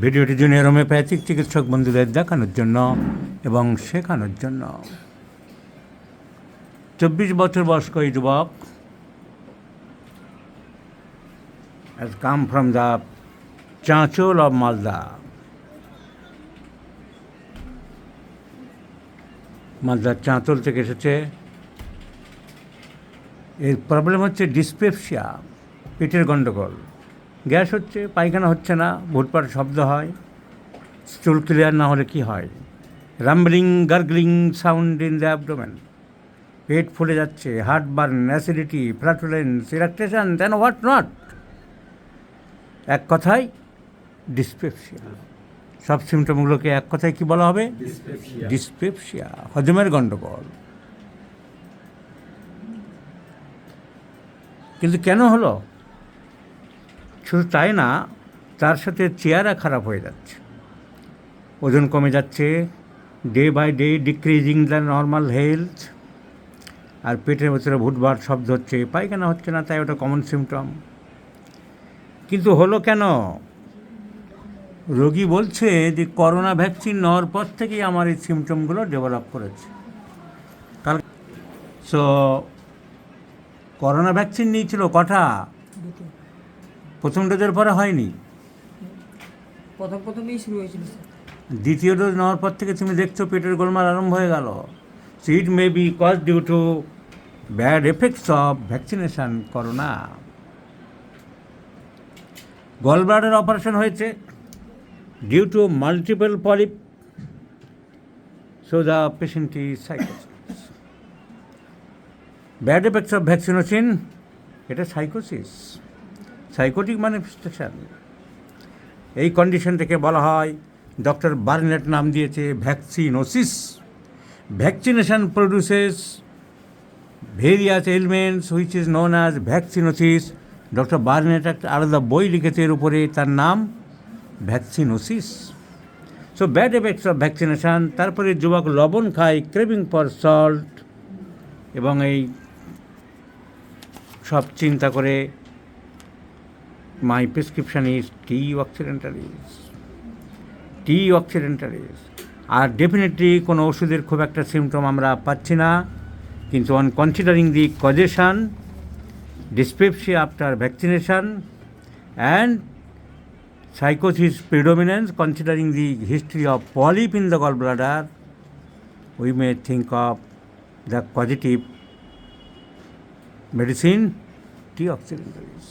ভিডিওটি junior homeopathic চিকিৎসক বন্ধুদের দেখানোর জন্য এবং শেখানোর জন্য। 24 বছর বয়স্ক এই যুবক has come from the Chanchol of Malda. মালদার চাঁচল থেকে এসেছে। এর প্রবলেম হচ্ছে ডিসপেপসিয়া, পেটের গণ্ডগোল, গ্যাস হচ্ছে, পায়খানা হচ্ছে না, ভুটপাট শব্দ হয়, স্টুল ক্লিয়ার না হলে কি হয়, rumbling gargling sound in the abdomen, পেট ফুলে যাচ্ছে, heartburn, acidity, flatulence, eructation, then what not. এক কথায় ডিসপেপসিয়া। সব সিমটমগুলোকে এক কথায় কি বলা হবে? ডিসপেপসিয়া, হজমের গণ্ডগোল। কিন্তু কেন হলো? শুধু তাই না, তার সাথে চেহারা খারাপ হয়ে যাচ্ছে, ওজন কমে যাচ্ছে, day by day decreasing the normal health, আর পেটের ভেতরে ভুটভাট শব্দ হচ্ছে, পায়খানা হচ্ছে না, তাই ওটা কমন সিমটম। কিন্তু হলো কেন? রোগী বলছে যে করোনা ভ্যাকসিন নেওয়ার পর থেকেই আমার এই সিমটমগুলো ডেভেলপ করেছে। সো করোনা ভ্যাকসিন নিয়েছিল কটা? প্রথম ডোজের পরে হয়নি, প্রথমেই শুরু হয়েছিল। দ্বিতীয় ডোজ নেওয়ার পর থেকে তুমি দেখছো পেটের গোলমাল আরম্ভ হয়ে গেল। So it may be cause due to bad effects of vaccination corona. Gall bladder operation হয়েছে due to multiple polyp, so the patient is সাইকোসিস। ব্যাড এফেক্টস অফ ভ্যাকসিনেশন, এটা সাইকোসিস, সাইকোটিক ম্যানিফেস্টেশন। এই কন্ডিশনটাকে বলা হয়, ডক্টর বার্নেট নাম দিয়েছে vaccinosis. Vaccination produces various elements which is known as vaccinosis. Doctor Burnett একটা আলাদা বই লিখেছে এর উপরে, তার নাম vaccinosis. So bad effects of vaccination. তারপরে যুবক লবণ খায়, ক্রেভিং ফর সল্ট, এবং এই সব চিন্তা করে my prescription is T occidentalis, T occidentalis. আর ডেফিনেটলি কোনো ওষুধের খুব একটা সিমটম আমরা পাচ্ছি না, কিন্তু on considering the causation, dyspepsia after vaccination and psychosis predominance, considering the history of polyp in the gallbladder, we may think of the causative medicine T occidentalis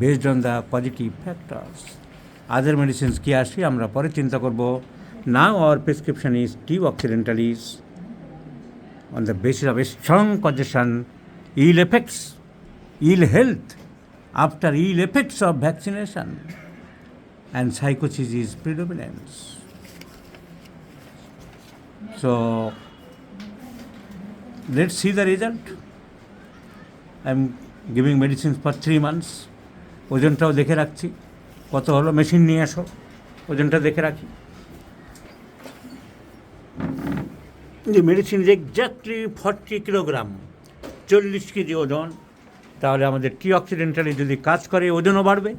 based on the causative factors. Other medicines কি আসে আমরা পরে চিন্তা করব। Now our prescription is T occidentalis on the basis of a strong causation, ill effects, ill health after ill effects of vaccination, and psychosis is predominance. So let's see the result. I'm giving medicines for 3 months. ওজনটাও দেখে রাখছি কত হলো, machine নিয়ে আসো, ওজনটা দেখে রাখি। The medicine is exactly 40 kilogram, 40 KG ওজন। তাহলে আমাদের টি অক্সিডেন্টালি যদি কাজ করে, ওজনও বাড়বে,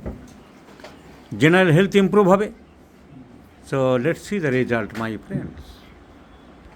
জেনারেল হেলথ ইমপ্রুভ হবে। So let's see the result my friends.